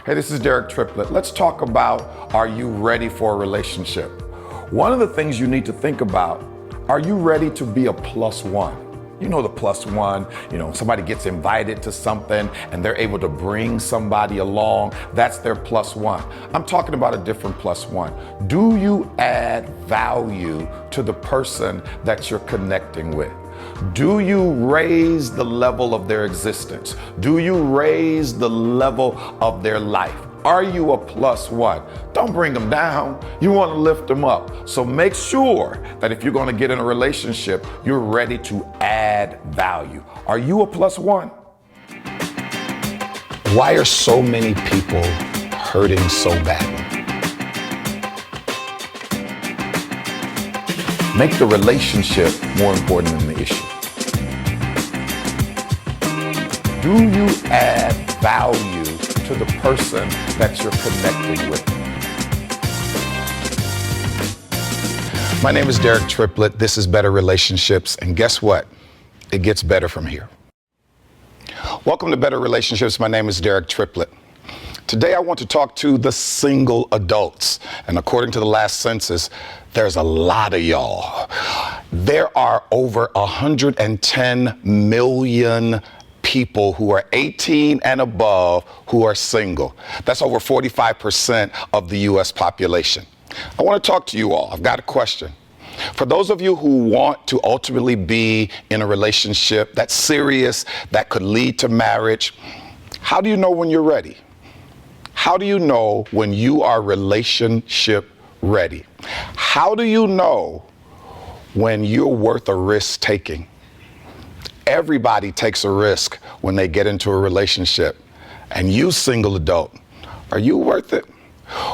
Hey, this is Derek Triplett. Let's talk about, are you ready for a relationship? One of the things you need to think about, are you ready to be a plus one? You know the plus one, somebody gets invited to something and they're able to bring somebody along, that's their plus one. I'm talking about a different plus one. Do you add value to the person that you're connecting with? Do you raise the level of their existence? Do you raise the level of their life? Are you a plus one? Don't bring them down. You want to lift them up. So make sure that if you're going to get in a relationship, you're ready to add value. Are you a plus one? Why are so many people hurting so badly? Make the relationship more important than the issue. Do you add value to the person that you're connecting with? My name is Derek Triplett. This is Better Relationships. And guess what? It gets better from here. Welcome to Better Relationships. My name is Derek Triplett. Today I want to talk to the single adults. And according to the last census, there's a lot of y'all. There are over 110 million people who are 18 and above who are single. That's over 45% of the U.S. population. I want to talk to you all. I've got a question. For those of you who want to ultimately be in a relationship that's serious, that could lead to marriage, how do you know when you're ready? How do you know when you are relationship ready? How do you know when you're worth a risk taking? Everybody takes a risk when they get into a relationship. And you, single adult, are you worth it?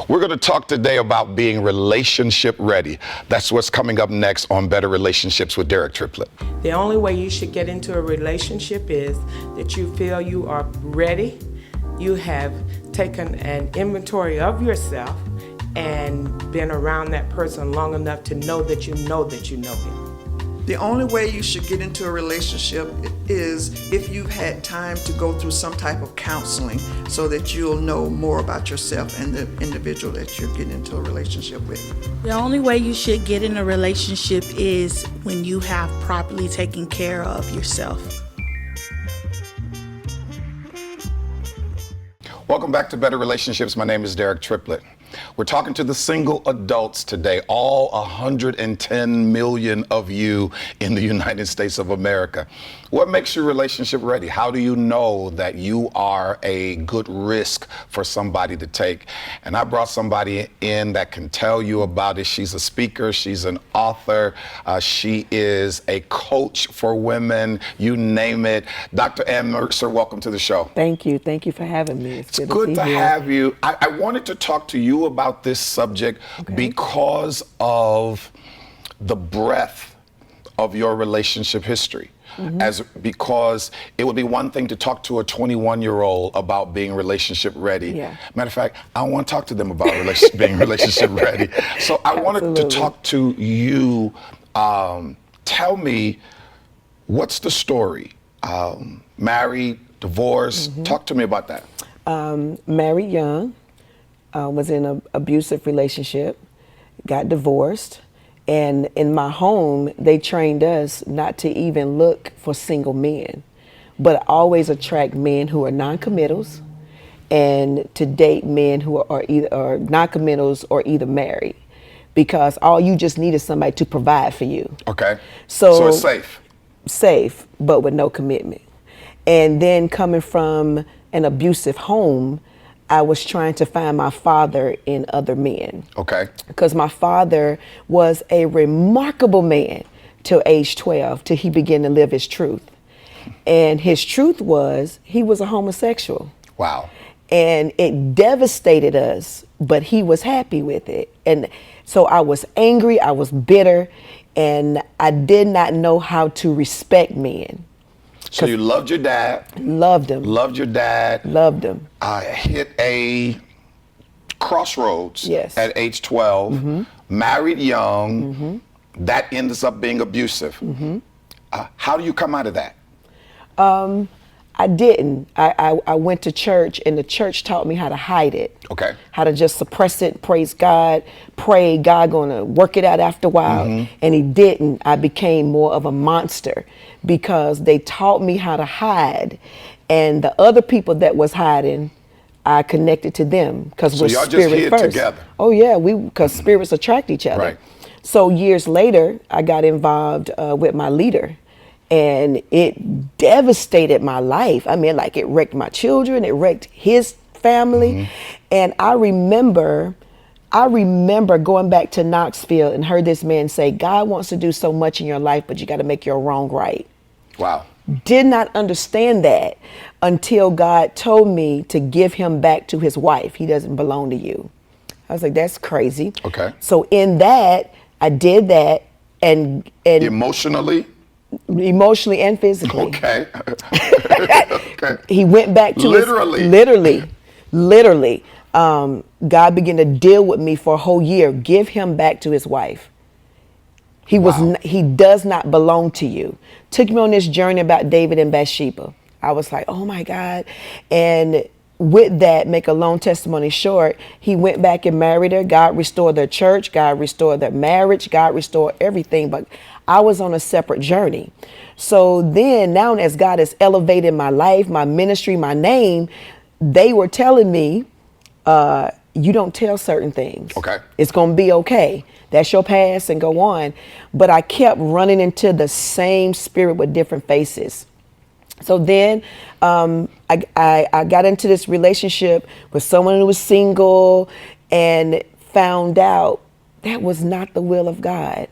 We're going to talk today about being relationship ready. That's what's coming up next on Better Relationships with Derek Triplett. The only way you should get into a relationship is that you feel you are ready, you have taken an inventory of yourself and been around that person long enough to know that you know him. The only way you should get into a relationship is if you've had time to go through some type of counseling so that you'll know more about yourself and the individual that you're getting into a relationship with. The only way you should get in a relationship is when you have properly taken care of yourself. Welcome back to Better Relationships. My name is Derek Triplett. We're talking to the single adults today, all 110 million of you in the United States of America. What makes your relationship ready? How do you know that you are a good risk for somebody to take? And I brought somebody in that can tell you about it. She's a speaker, she's an author, she is a coach for women, you name it. Dr. Mercer, welcome to the show. Thank you for having me. It's good to have you. I wanted to talk to you about this subject because of the breadth of your relationship history. Because it would be one thing to talk to a 21-year-old about being relationship ready. Yeah. Matter of fact, I want to talk to them about being relationship ready. So I wanted to talk to you. Tell me, what's the story? Married, divorced? Talk to me about that. Married young, was in an abusive relationship, got divorced, and in my home, they trained us not to even look for single men, but always attract men who are non-committals and to date men who are either non-committals or either married, because all you just need is somebody to provide for you. Okay. So it's safe. Safe, but with no commitment. And then coming from an abusive home, I was trying to find my father in other men. Okay. Because my father was a remarkable man till age 12, till he began to live his truth. And his truth was he was a homosexual. Wow. And it devastated us, but he was happy with it. And so I was angry, I was bitter, and I did not know how to respect men. So you loved your dad. Loved him. Loved your dad. Loved him. Hit a crossroads at age 12. Married young. That ends up being abusive. How do you come out of that? I didn't. I went to church, and the church taught me how to hide it. Okay. How to just suppress it, praise God, pray God gonna work it out after a while. And he didn't. I became more of a monster because they taught me how to hide. And the other people that was hiding, I connected to them because So we're y'all just spirit hid first. together. Oh yeah, because spirits attract each other. Right. So years later, I got involved with my leader, and it devastated my life. I mean, like, it wrecked my children, it wrecked his family. And I remember going back to Knoxville and heard this man say, God wants to do so much in your life, but you got to make your wrong right. Wow. Did not understand that until God told me to give him back to his wife. He doesn't belong to you. I was like, that's crazy. Okay. So in that, I did that, and Emotionally? emotionally and physically. Okay. Okay. He went back to literally. God began to deal with me for a whole year. Give him back to his wife. He does not belong to you. Took me on this journey about David and Bathsheba. I was like, oh my God. And with that, make a long testimony short, he went back and married her. God restored their church. God restored their marriage. God restored everything. But I was on a separate journey. So then now, as God has elevated my life, my ministry, my name, they were telling me, you don't tell certain things. Okay. It's going to be okay. That's your past and go on. But I kept running into the same spirit with different faces. So then I got into this relationship with someone who was single and found out that was not the will of God.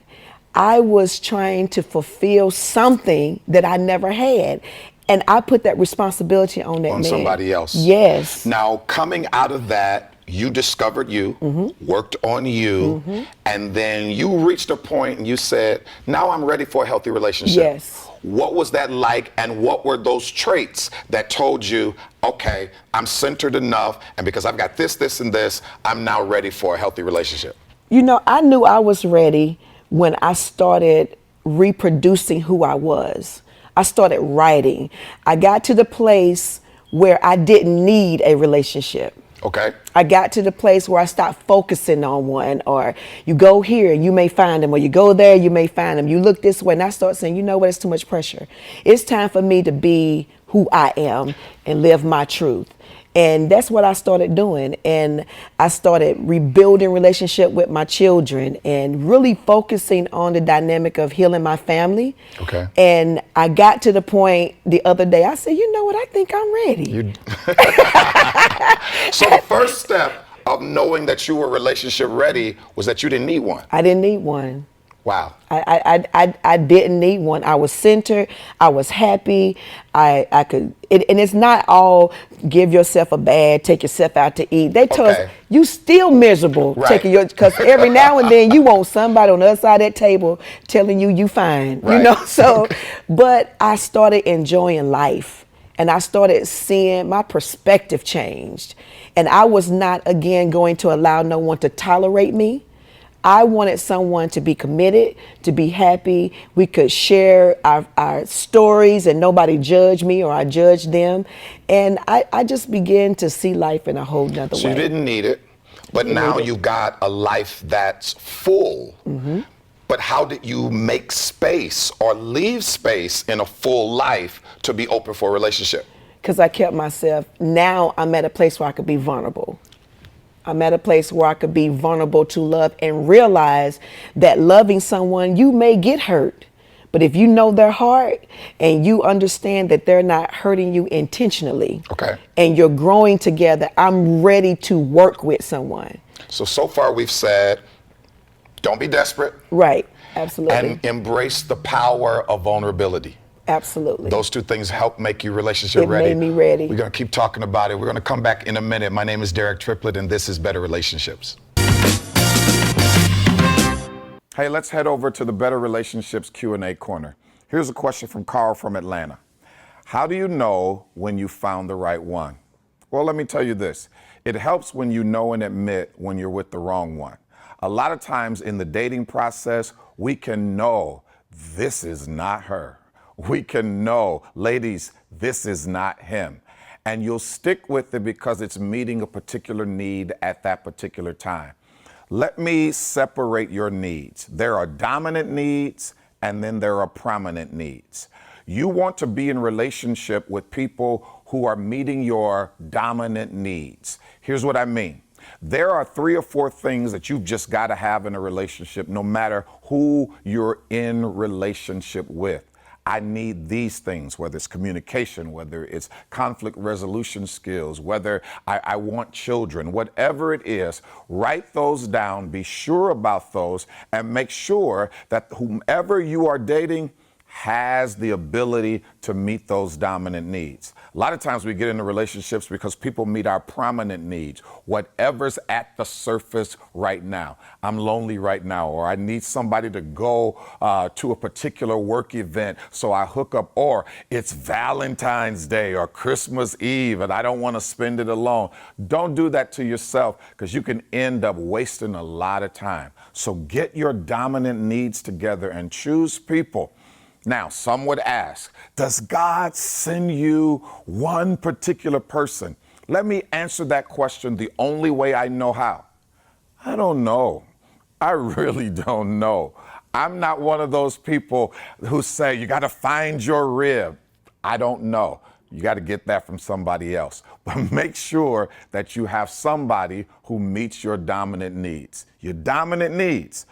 I was trying to fulfill something that I never had. And I put that responsibility on that man. On somebody else. Yes. Now, coming out of that, you discovered you, worked on you, and then you reached a point and you said, now I'm ready for a healthy relationship. Yes. What was that like, and what were those traits that told you, okay, I'm centered enough, and because I've got this, this, and this, I'm now ready for a healthy relationship? You know, I knew I was ready when I started reproducing who I was. I started writing. I got to the place where I didn't need a relationship. Okay. I got to the place where I stopped focusing on one, or you go here and you may find them, or you go there, you may find them. You look this way, and I start saying, you know what, it's too much pressure. It's time for me to be who I am and live my truth. And that's what I started doing. And I started rebuilding relationship with my children and really focusing on the dynamic of healing my family. Okay. And I got to the point the other day, I said, you know what, I think I'm ready. So the first step of knowing that you were relationship ready was that you didn't need one. I didn't need one. Wow. I didn't need one. I was centered. I was happy. I could, and it's not all give yourself a bath, take yourself out to eat. They tell us you still miserable taking your, because every now and then you want somebody on the other side of that table telling you fine, you know? So, but I started enjoying life, and I started seeing my perspective changed, and I was not again going to allow no one to tolerate me. I wanted someone to be committed, to be happy. We could share our stories and nobody judge me or I judge them. And I just began to see life in a whole nother way. So you didn't need it, but now you got a life that's full. But how did you make space or leave space in a full life to be open for a relationship? Because I kept myself. Now I'm at a place where I could be vulnerable. I'm at a place where I could be vulnerable to love and realize that loving someone, you may get hurt. But if you know their heart and you understand that they're not hurting you intentionally, and you're growing together, I'm ready to work with someone. So far we've said, don't be desperate. Right, absolutely. And embrace the power of vulnerability. Absolutely. Those two things help make you relationship ready. It made me ready. We're going to keep talking about it. We're going to come back in a minute. My name is Derek Triplett, and this is Better Relationships. Hey, let's head over to the Better Relationships Q&A corner. Here's a question from Carl from Atlanta. How do you know when you found the right one? Well, let me tell you this. It helps when you know and admit when you're with the wrong one. A lot of times in the dating process, we can know this is not her. we can know, ladies, this is not him. And you'll stick with it because it's meeting a particular need at that particular time. Let me separate your needs. There are dominant needs and then there are prominent needs. You want to be in relationship with people who are meeting your dominant needs. Here's what I mean. There are 3 or 4 things that you've just got to have in a relationship, no matter who you're in relationship with. I need these things, whether it's communication, whether it's conflict resolution skills, whether I want children, whatever it is, write those down, be sure about those, and make sure that whomever you are dating has the ability to meet those dominant needs. A lot of times we get into relationships because people meet our prominent needs, whatever's at the surface right now. I'm lonely right now, or I need somebody to go to a particular work event, so I hook up, or it's Valentine's Day or Christmas Eve and I don't want to spend it alone. Don't do that to yourself, because you can end up wasting a lot of time. So get your dominant needs together and choose people. Now, some would ask, does God send you one particular person? Let me answer that question the only way I know how. I don't know. I really don't know. I'm not one of those people who say, you got to find your rib. I don't know. You got to get that from somebody else. But make sure that you have somebody who meets your dominant needs. Your dominant needs,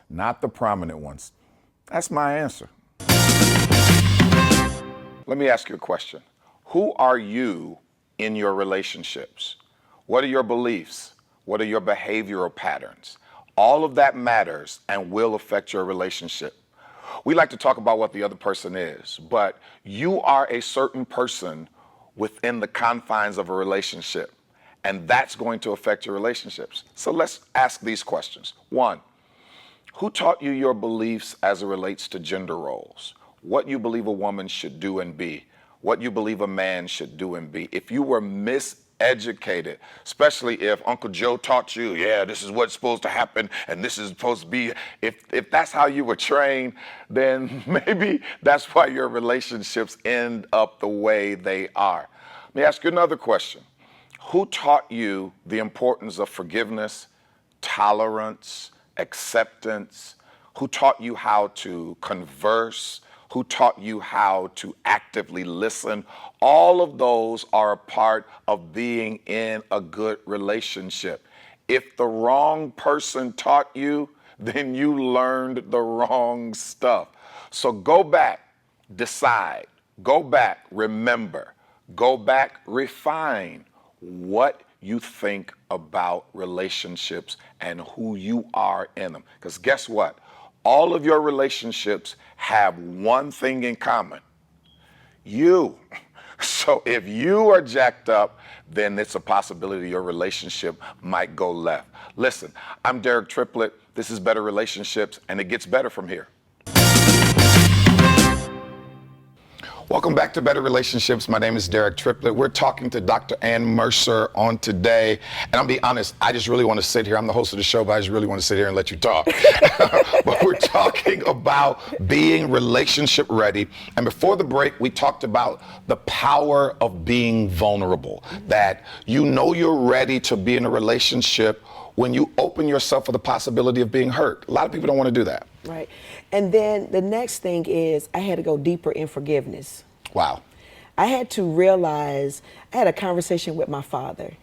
not the prominent ones. That's my answer. Let me ask you a question. Who are you in your relationships? What are your beliefs? What are your behavioral patterns? All of that matters and will affect your relationship. We like to talk about what the other person is, but you are a certain person within the confines of a relationship, and that's going to affect your relationships. So let's ask these questions. 1, who taught you your beliefs as it relates to gender roles? What you believe a woman should do and be? What you believe a man should do and be? If you were miseducated, especially if Uncle Joe taught you, yeah, this is what's supposed to happen and this is supposed to be, if that's how you were trained, then maybe that's why your relationships end up the way they are. Let me ask you another question. Who taught you the importance of forgiveness, tolerance, acceptance? Who taught you how to converse? Who taught you how to actively listen? All of those are a part of being in a good relationship. If the wrong person taught you, then you learned the wrong stuff. So go back, decide, go back, remember, go back, refine what you think about relationships and who you are in them. Because guess what? All of your relationships have one thing in common: you. So if you are jacked up, then it's a possibility your relationship might go left. Listen, I'm Derek Triplett. This is Better Relationships, and it gets better from here. Welcome back to Better Relationships. My name is Derek Triplett. We're talking to Dr. Ann Mercer on today. And I'll be honest, I just really want to sit here. I'm the host of the show, but I just really want to sit here and let you talk. But we're talking about being relationship ready. And before the break, we talked about the power of being vulnerable, that you know you're ready to be in a relationship when you open yourself for the possibility of being hurt. A lot of people don't want to do that. Right. And then the next thing is I had to go deeper in forgiveness. Wow. I had to realize, I had a conversation with my father,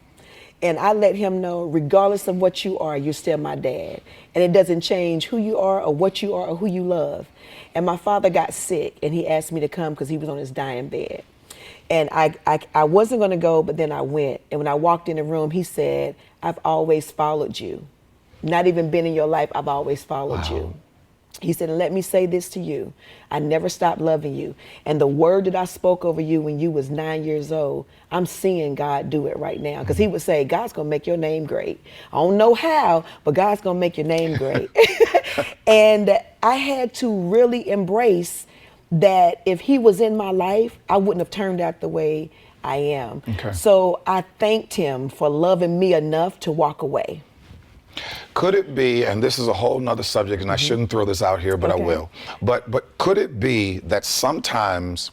and I let him know, regardless of what you are, you're still my dad. And it doesn't change who you are or what you are or who you love. And my father got sick, and he asked me to come because he was on his dying bed. And I wasn't going to go, but then I went. And when I walked in the room, he said, I've always followed you. Not even been in your life, I've always followed you. He said, and let me say this to you. I never stopped loving you. And the word that I spoke over you when you was 9 years old, I'm seeing God do it right now. Because he would say, God's going to make your name great. I don't know how, but God's going to make your name great. And I had to really embrace that if he was in my life, I wouldn't have turned out the way I am. Okay. So I thanked him for loving me enough to walk away. Could it be, and this is a whole nother subject, and I shouldn't throw this out here, but I Okay. will. But could it be that sometimes,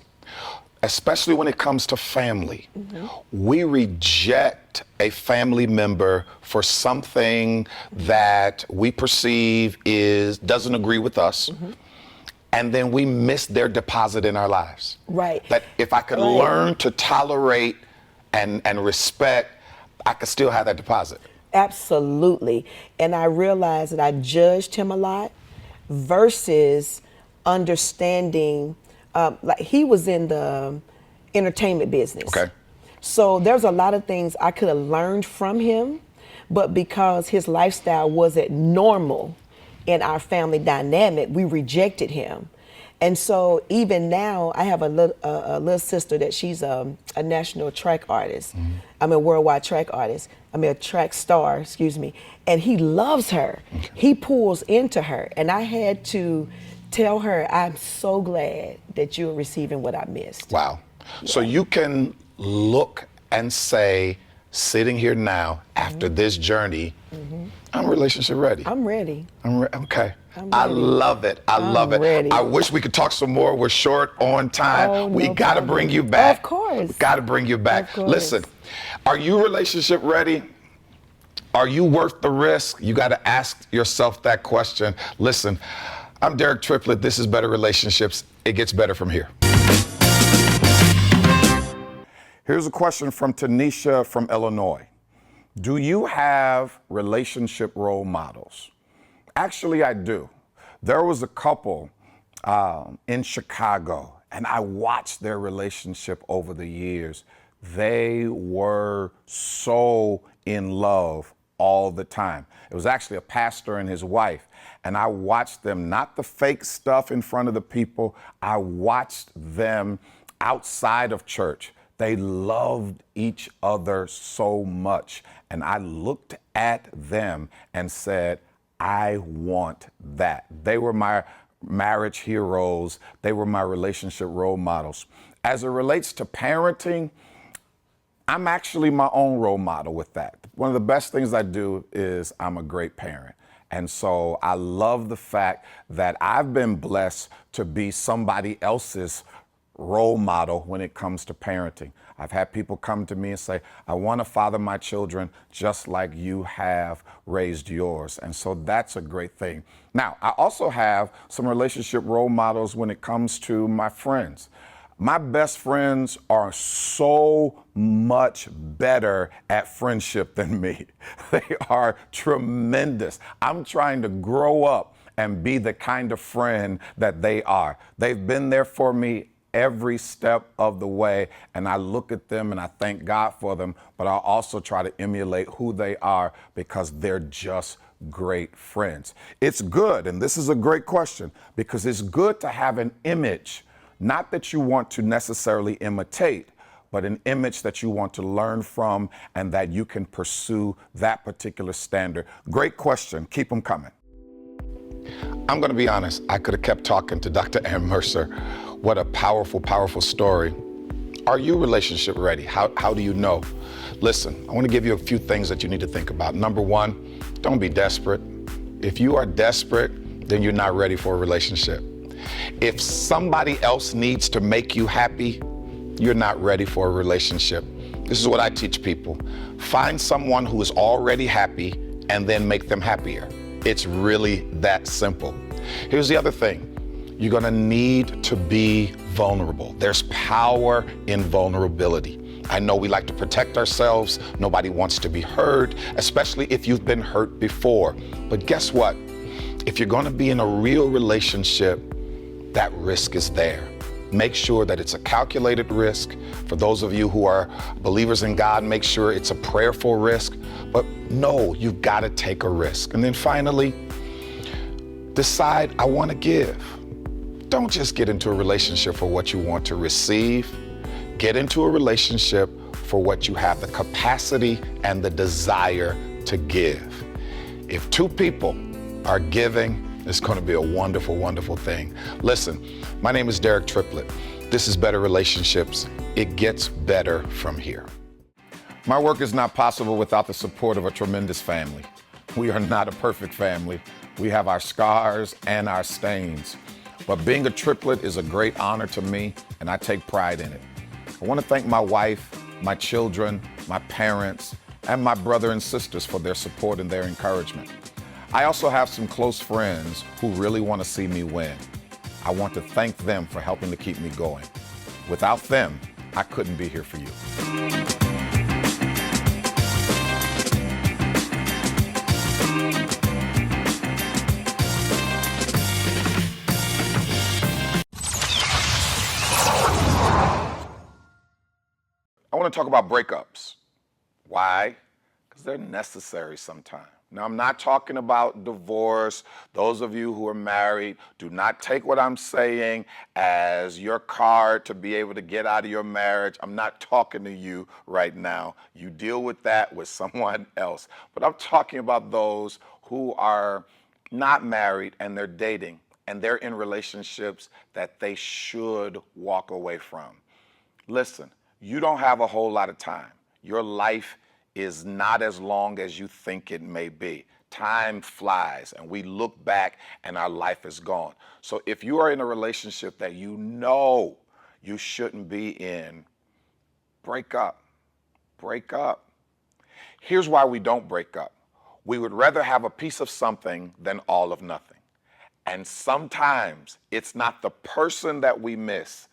especially when it comes to family, we reject a family member for something that we perceive doesn't agree with us, and then we miss their deposit in our lives? Right. That if I could Right. learn to tolerate and respect, I could still have that deposit. Absolutely. And I realized that I judged him a lot versus understanding, like he was in the entertainment business. Okay. So there's a lot of things I could have learned from him, but because his lifestyle wasn't normal in our family dynamic, we rejected him. And so even now, I have a little sister that she's a national track artist. I'm a worldwide track artist. I'm a track star, excuse me. And he loves her. He pulls into her. And I had to tell her, I'm so glad that you're receiving what I missed. Wow. So you can look and say, sitting here now after this journey, I'm relationship ready. I'm ready. Okay. I'm I ready. love it. I love it. ready. I wish we could talk some more. We're short on time. Oh, We no got to problem. bring you back. Of course. We got to bring you back. Of course. Listen, are you relationship ready? Are you worth the risk? You got to ask yourself that question. Listen, I'm Derek Triplett. This is Better Relationships. It gets better from here. Here's a question from Tanisha from Illinois. Do you have relationship role models? Actually, I do. There was a couple in Chicago, and I watched their relationship over the years. They were so in love all the time. It was actually a pastor and his wife, and I watched them, not the fake stuff in front of the people. I watched them outside of church. They loved each other so much. And I looked at them and said, I want that. They were my marriage heroes. They were my relationship role models. As it relates to parenting, I'm actually my own role model with that. One of the best things I do is I'm a great parent. And so I love the fact that I've been blessed to be somebody else's role model when it comes to parenting. I've had people come to me and say, I want to father my children just like you have raised yours. And so that's a great thing. Now, I also have some relationship role models when it comes to my friends. My best friends are so much better at friendship than me. They are tremendous. I'm trying to grow up and be the kind of friend that they are. They've been there for me every step of the way, and I look at them and I thank God for them, but I also try to emulate who they are because they're just great friends. It's good, and this is a great question, because it's good to have an image, not that you want to necessarily imitate, but an image that you want to learn from and that you can pursue that particular standard. Great question. Keep them coming. I'm going to be honest. I could have kept talking to Dr. Mercer. What a powerful, powerful story. Are you relationship ready? How do you know? Listen, I want to give you a few things that you need to think about. Number one, don't be desperate. If you are desperate, then you're not ready for a relationship. If somebody else needs to make you happy, you're not ready for a relationship. This is what I teach people. Find someone who is already happy and then make them happier. It's really that simple. Here's the other thing. You're gonna need to be vulnerable. There's power in vulnerability. I know we like to protect ourselves. Nobody wants to be hurt, especially if you've been hurt before. But guess what? If you're gonna be in a real relationship, that risk is there. Make sure that it's a calculated risk. For those of you who are believers in God, make sure it's a prayerful risk. But no, you've got to take a risk. And then finally, decide, I want to give. Don't just get into a relationship for what you want to receive. Get into a relationship for what you have the capacity and the desire to give. If two people are giving, it's going to be a wonderful, wonderful thing. Listen, my name is Derek Triplett. This is Better Relationships. It gets better from here. My work is not possible without the support of a tremendous family. We are not a perfect family. We have our scars and our stains. But being a triplet is a great honor to me, and I take pride in it. I want to thank my wife, my children, my parents, and my brother and sisters for their support and their encouragement. I also have some close friends who really want to see me win. I want to thank them for helping to keep me going. Without them, I couldn't be here for you. I want to talk about breakups. Why? Because they're necessary sometimes. Now, I'm not talking about divorce. Those of you who are married, do not take what I'm saying as your card to be able to get out of your marriage. I'm not talking to you right now. You deal with that with someone else. But I'm talking about those who are not married and they're dating and they're in relationships that they should walk away from. Listen, you don't have a whole lot of time. Your life is not as long as you think it may be. Time flies and we look back and our life is gone. So if you are in a relationship that you know you shouldn't be in, break up. Break up. Here's why we don't break up. We would rather have a piece of something than all of nothing. And sometimes it's not the person that we miss.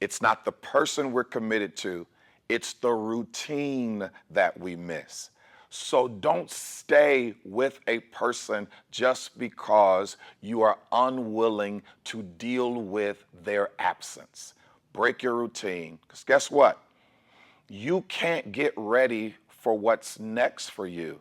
It's not the person we're committed to. It's the routine that we miss. So don't stay with a person just because you are unwilling to deal with their absence. Break your routine, because guess what? You can't get ready for what's next for you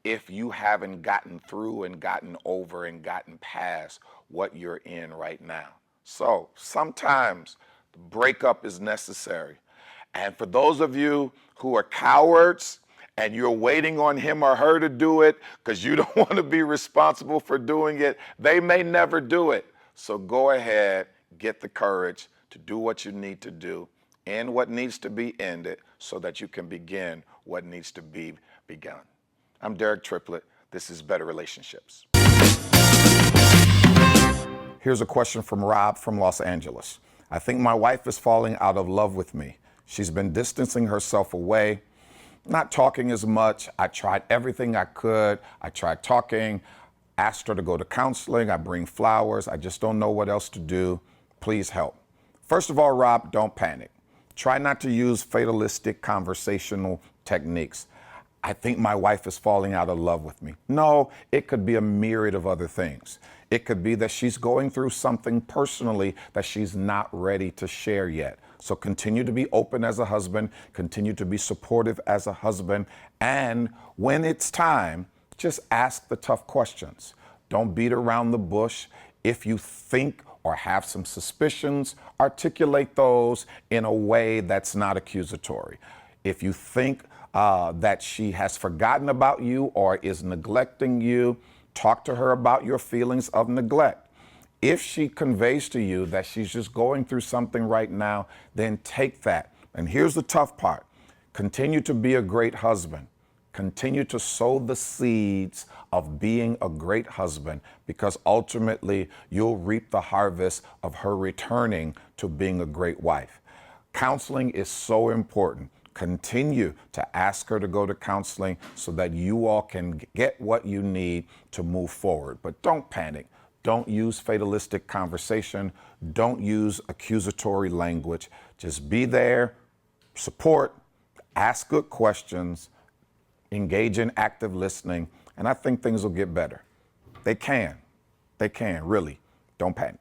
if you haven't gotten through and gotten over and gotten past what you're in right now. So sometimes the breakup is necessary. And for those of you who are cowards and you're waiting on him or her to do it because you don't want to be responsible for doing it, they may never do it. So go ahead, get the courage to do what you need to do, end what needs to be ended so that you can begin what needs to be begun. I'm Derek Triplett. This is Better Relationships. Here's a question from Rob from Los Angeles. I think my wife is falling out of love with me. She's been distancing herself away, not talking as much. I tried everything I could. I tried talking, asked her to go to counseling. I bring flowers. I just don't know what else to do. Please help. First of all, Rob, don't panic. Try not to use fatalistic conversational techniques. I think my wife is falling out of love with me. No, it could be a myriad of other things. It could be that she's going through something personally that she's not ready to share yet. So continue to be open as a husband, continue to be supportive as a husband, and when it's time, just ask the tough questions. Don't beat around the bush. If you think or have some suspicions, articulate those in a way that's not accusatory. If you think that she has forgotten about you or is neglecting you, talk to her about your feelings of neglect. If she conveys to you that she's just going through something right now, then take that. And here's the tough part. Continue to be a great husband. Continue to sow the seeds of being a great husband, because ultimately you'll reap the harvest of her returning to being a great wife. Counseling is so important. Continue to ask her to go to counseling so that you all can get what you need to move forward. But don't panic. Don't use fatalistic conversation. Don't use accusatory language. Just be there, support, ask good questions, engage in active listening, and I think things will get better. They can, really. Don't panic.